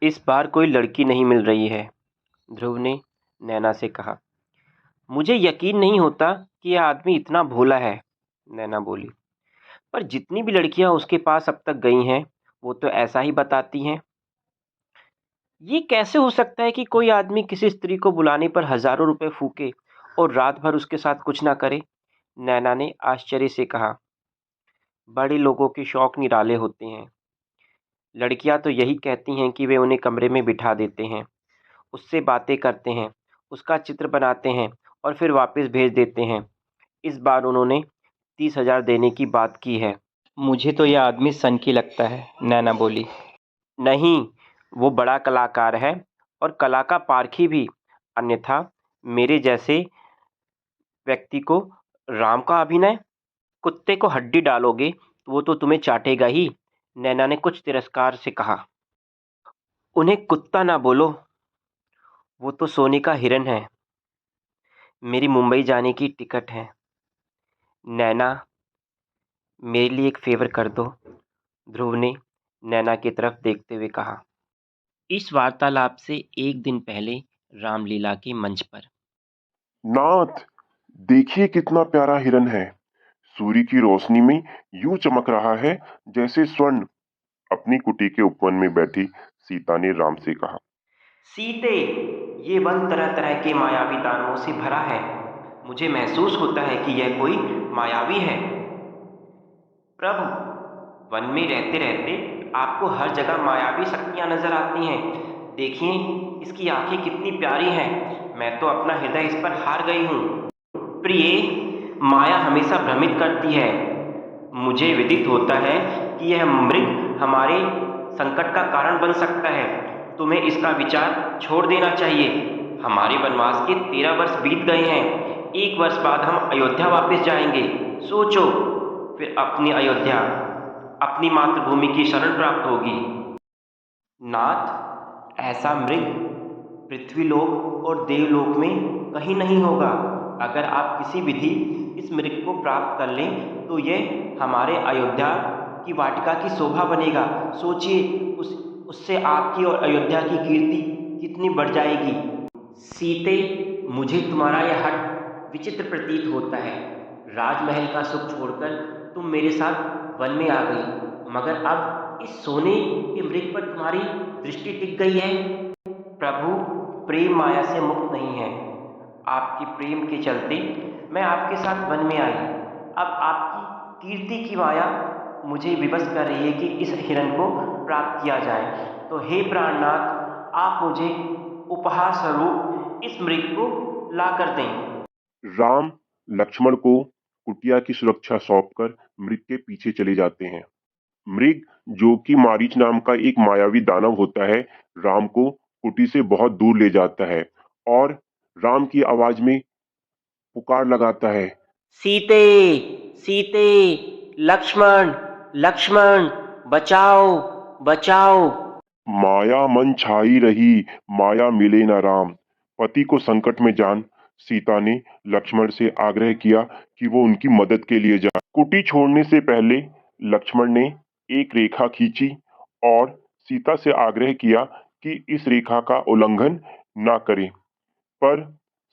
इस बार कोई लड़की नहीं मिल रही है, ध्रुव ने नैना से कहा। मुझे यकीन नहीं होता कि यह आदमी इतना भोला है, नैना बोली। पर जितनी भी लड़कियां उसके पास अब तक गई हैं, वो तो ऐसा ही बताती हैं। ये कैसे हो सकता है कि कोई आदमी किसी स्त्री को बुलाने पर हजारों रुपए फूके और रात भर उसके साथ कुछ ना करे, नैना ने आश्चर्य से कहा। बड़े लोगों के शौक निराले होते हैं। लड़कियां तो यही कहती हैं कि वे उन्हें कमरे में बिठा देते हैं, उससे बातें करते हैं, उसका चित्र बनाते हैं और फिर वापस भेज देते हैं। इस बार उन्होंने 30,000 देने की बात की है। मुझे तो यह आदमी सनकी लगता है, नैना बोली। नहीं, वो बड़ा कलाकार है और कला का पारखी भी। अन्यथा मेरे जैसे व्यक्ति को राम का अभिनय, कुत्ते को हड्डी डालोगे तो वो तो तुम्हें चाटेगा ही, नैना ने कुछ तिरस्कार से कहा। उन्हें कुत्ता ना बोलो, वो तो सोने का हिरन है। मेरी मुंबई जाने की टिकट है। नैना, मेरे लिए एक फेवर कर दो, ध्रुव ने नैना की तरफ देखते हुए कहा। इस वार्तालाप से एक दिन पहले रामलीला के मंच पर। नाथ, देखिए कितना प्यारा हिरन है। सूर्य की रोशनी में यूं चमक रहा है जैसे स्वर्ण। अपनी कुटी के उपवन में बैठी सीता ने राम से कहा। सीते, ये वन तरह तरह के मायावी दानवों से भरा है। मुझे महसूस होता है कि यह कोई मायावी है। प्रभु, वन में रहते रहते आपको हर जगह मायावी शक्तियां नजर आती हैं। देखिए, इसकी आंखें कितनी प्यारी हैं। मैं तो अपना हृदय इस पर हार गई हूँ। प्रिय, माया हमेशा भ्रमित करती है। मुझे विदित होता है कि यह मृग हमारे संकट का कारण बन सकता है। तुम्हें इसका विचार छोड़ देना चाहिए। हमारे वनवास के 13 वर्ष बीत गए हैं। 1 वर्ष बाद हम अयोध्या वापस जाएंगे। सोचो, फिर अपनी अयोध्या, अपनी मातृभूमि की शरण प्राप्त होगी। नाथ, ऐसा मृग पृथ्वीलोक और देवलोक में कहीं नहीं होगा। अगर आप किसी विधि इस मृग को प्राप्त कर लें तो यह हमारे अयोध्या की वाटिका की शोभा बनेगा। सोचिए, उससे आपकी और अयोध्या की कीर्ति कितनी बढ़ जाएगी। सीते, मुझे तुम्हारा यह हठ विचित्र प्रतीत होता है। राजमहल का सुख छोड़कर तुम मेरे साथ वन में आ गई, मगर अब इस सोने के मृग पर तुम्हारी दृष्टि टिक गई है। प्रभु, प्रेम माया से मुक्त नहीं है। आपके प्रेम के चलते मैं आपके साथ वन में आई। अब आपकी कीर्ति की माया मुझे विवश कर रही है कि इस हिरन को प्राप्त किया जाए। तो हे प्राणनाथ, आप मुझे उपहार स्वरूप इस मृग को ला कर दें। राम लक्ष्मण को कुटिया की सुरक्षा सौंपकर मृग के पीछे चले जाते हैं। मृग, जो कि मारीच नाम का एक मायावी दानव होता है, राम को कुटी से बहुत दूर ले जाता है और राम की आवाज में पुकार लगाता है। सीते, सीते, लक्ष्मण, लक्ष्मण, बचाओ, बचाओ। माया मन छाई रही, माया मिले न राम। पति को संकट में जान सीता ने लक्ष्मण से आग्रह किया कि वो उनकी मदद के लिए जाए। कुटी छोड़ने से पहले लक्ष्मण ने एक रेखा खींची और सीता से आग्रह किया कि इस रेखा का उल्लंघन ना करें। पर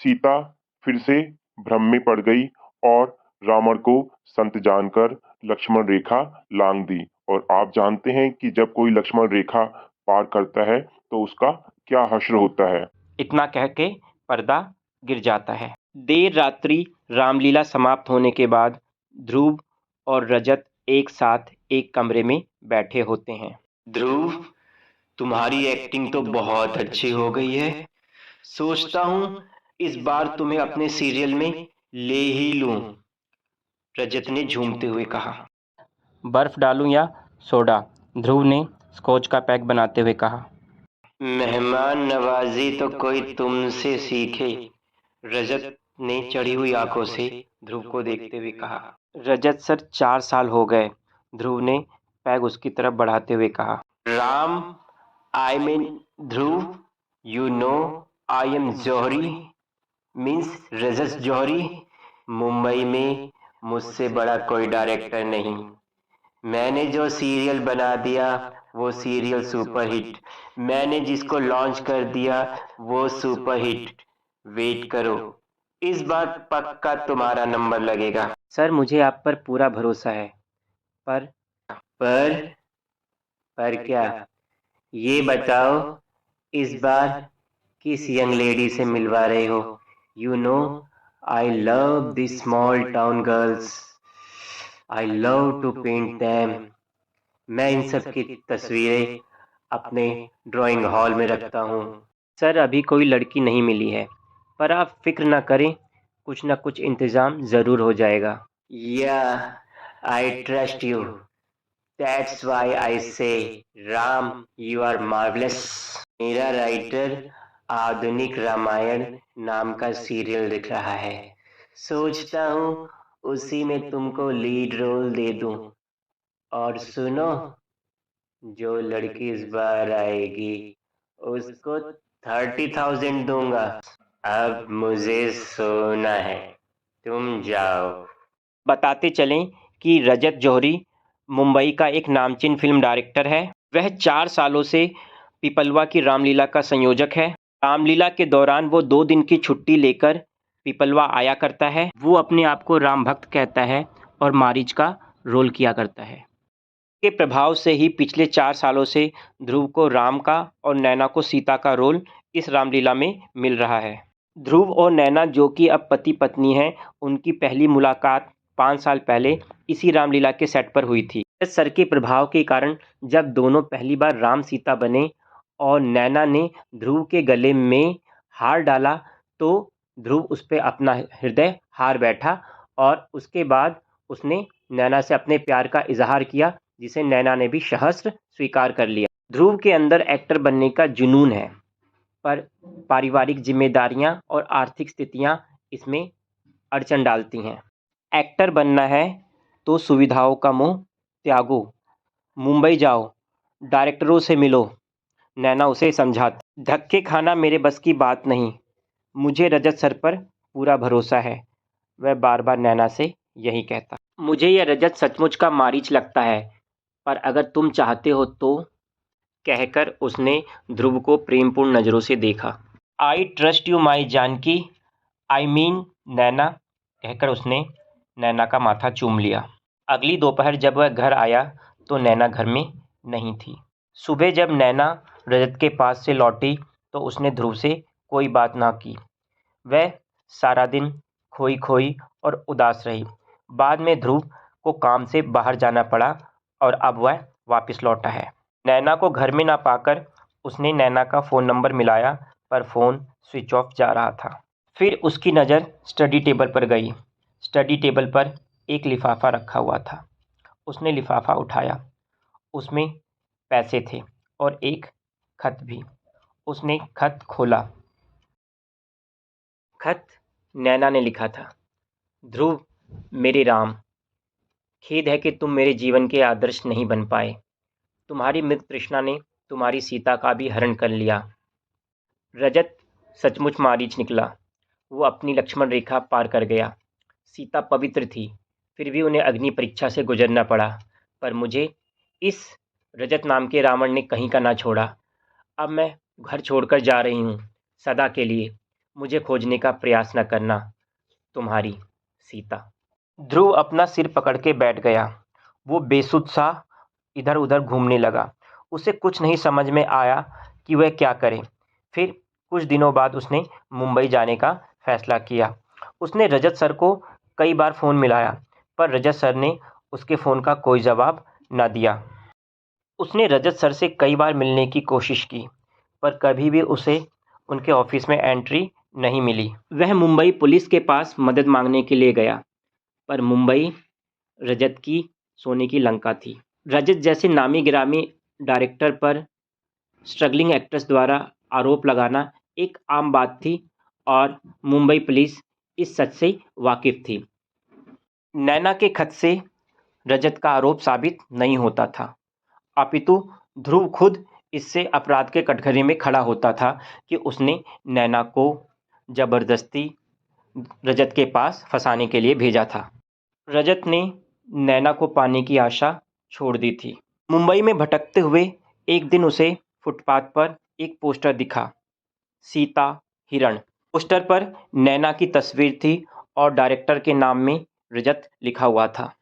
सीता फिर से भ्रम में पड़ गई और रावण को संत जानकर लक्ष्मण रेखा लांघ दी। और आप जानते हैं कि जब कोई लक्ष्मण रेखा पार करता है तो उसका क्या हश्र होता है। इतना कह के पर्दा गिर जाता है। देर रात्रि रामलीला समाप्त होने के बाद ध्रुव और रजत एक साथ एक कमरे में बैठे होते हैं। ध्रुव, तुम्हारी एक्टिंग तो बहुत अच्छी हो गई है। सोचता हूँ इस बार तुम्हें अपने सीरियल में ले ही लूं, रजत ने झूमते हुए कहा। बर्फ डालूं या सोडा, ध्रुव ने स्कॉच का पैक बनाते हुए कहा। मेहमान नवाजी तो कोई तुमसे सीखे, रजत ने चढ़ी हुई आंखों से ध्रुव को देखते हुए कहा। रजत सर, 4 साल हो गए, ध्रुव ने पैग उसकी तरफ बढ़ाते हुए कहा। Ram, I mean Dhruv, you know I am Jauhari, means Rajat Jauhari. Mumbai में मुझसे बड़ा कोई डायरेक्टर नहीं। मैंने जो सीरियल बना दिया वो सीरियल सुपरहिट। मैंने जिसको लॉन्च कर दिया वो सुपरहिट। वेट करो, इस बार पक्का तुम्हारा नंबर लगेगा। सर, मुझे आप पर पूरा भरोसा है। पर पर पर क्या? ये बताओ, इस बार किस यंग लेडी से मिलवा रहे हो? You know, I love the small town girls. I love to paint them. मैं इन सब की तस्वीरें अपने ड्राइंग हॉल में रखता हूँ। सर, अभी कोई लड़की नहीं मिली है, पर आप फिक्र ना करें, कुछ ना कुछ इंतजाम जरूर हो जाएगा। या, आई trust you. That's why I से, राम, यू आर मार्वलेस। मेरा राइटर आधुनिक रामायण नाम का सीरियल लिख रहा है। सोचता हूँ उसी में तुमको लीड रोल दे दूं। और सुनो, जो लड़की इस बार आएगी उसको 30,000 दूंगा। अब मुझे सोना है, तुम जाओ। बताते चलें कि रजत जौहरी मुंबई का एक नामचीन फिल्म डायरेक्टर है। वह 4 सालों से पिपलवा की रामलीला का संयोजक है। रामलीला के दौरान वो 2 दिन की छुट्टी लेकर पिपलवा आया करता है। वो अपने आप को राम भक्त कहता है और मारीच का रोल किया करता है। के प्रभाव से ही पिछले 4 सालों से ध्रुव को राम का और नैना को सीता का रोल इस रामलीला में मिल रहा है। ध्रुव और नैना, जो कि अब पति पत्नी हैं, उनकी पहली मुलाकात 5 साल पहले इसी रामलीला के सेट पर हुई थी। इस सर के प्रभाव के कारण जब दोनों पहली बार राम सीता बने और नैना ने ध्रुव के गले में हार डाला, तो ध्रुव उस पर अपना हृदय हार बैठा और उसके बाद उसने नैना से अपने प्यार का इजहार किया, जिसे नैना ने भी सहर्ष स्वीकार कर लिया। ध्रुव के अंदर एक्टर बनने का जुनून है, पर पारिवारिक जिम्मेदारियां और आर्थिक स्थितियां इसमें अड़चन डालती हैं। एक्टर बनना है तो सुविधाओं का मोह त्यागो, मुंबई जाओ, डायरेक्टरों से मिलो, नैना उसे समझाती। धक्के खाना मेरे बस की बात नहीं, मुझे रजत सर पर पूरा भरोसा है, वह बार बार नैना से यही कहता। मुझे यह रजत सचमुच का मारीच लगता है, पर अगर तुम चाहते हो तो, कहकर उसने ध्रुव को प्रेमपूर्ण नजरों से देखा। I trust you my Janaki, I mean Naina, कहकर उसने नैना का माथा चूम लिया। अगली दोपहर जब वह घर आया तो नैना घर में नहीं थी। सुबह जब नैना रजत के पास से लौटी तो उसने ध्रुव से कोई बात ना की। वह सारा दिन खोई खोई और उदास रही। बाद में ध्रुव को काम से बाहर जाना पड़ा और अब वह वापस लौटा है। नैना को घर में ना पाकर उसने नैना का फ़ोन नंबर मिलाया, पर फ़ोन स्विच ऑफ जा रहा था। फिर उसकी नज़र स्टडी टेबल पर गई। स्टडी टेबल पर एक लिफाफा रखा हुआ था। उसने लिफाफा उठाया। उसमें पैसे थे और एक खत भी। उसने खत खोला। खत नैना ने लिखा था। ध्रुव, मेरे राम, खेद है कि तुम मेरे जीवन के आदर्श नहीं बन पाए। तुम्हारी मृत तृष्णा ने तुम्हारी सीता का भी हरण कर लिया। रजत सचमुच मारीच निकला। वो अपनी लक्ष्मण रेखा पार कर गया। सीता पवित्र थी, फिर भी उन्हें अग्नि परीक्षा से गुजरना पड़ा। पर मुझे इस रजत नाम के रावण ने कहीं का ना छोड़ा। अब मैं घर छोड़कर जा रही हूँ, सदा के लिए। मुझे खोजने का प्रयास न करना। तुम्हारी सीता। ध्रुव अपना सिर पकड़ के बैठ गया। वो बेसुध सा इधर उधर घूमने लगा। उसे कुछ नहीं समझ में आया कि वह क्या करे। फिर कुछ दिनों बाद उसने मुंबई जाने का फैसला किया। उसने रजत सर को कई बार फ़ोन मिलाया, पर रजत सर ने उसके फ़ोन का कोई जवाब न दिया। उसने रजत सर से कई बार मिलने की कोशिश की, पर कभी भी उसे उनके ऑफिस में एंट्री नहीं मिली। वह मुंबई पुलिस के पास मदद मांगने के लिए गया, पर मुंबई रजत की सोने की लंका थी। रजत जैसे नामी गिरामी डायरेक्टर पर स्ट्रगलिंग एक्ट्रेस द्वारा आरोप लगाना एक आम बात थी और मुंबई पुलिस इस सच से वाकिफ थी। नैना के खत से रजत का आरोप साबित नहीं होता था, अपितु ध्रुव खुद इससे अपराध के कटघरे में खड़ा होता था कि उसने नैना को जबरदस्ती रजत के पास फंसाने के लिए भेजा था। रजत ने नैना को पाने की आशा छोड़ दी थी। मुंबई में भटकते हुए एक दिन उसे फुटपाथ पर एक पोस्टर दिखा, सीता हिरण। पोस्टर पर नैना की तस्वीर थी और डायरेक्टर के नाम में रजत लिखा हुआ था।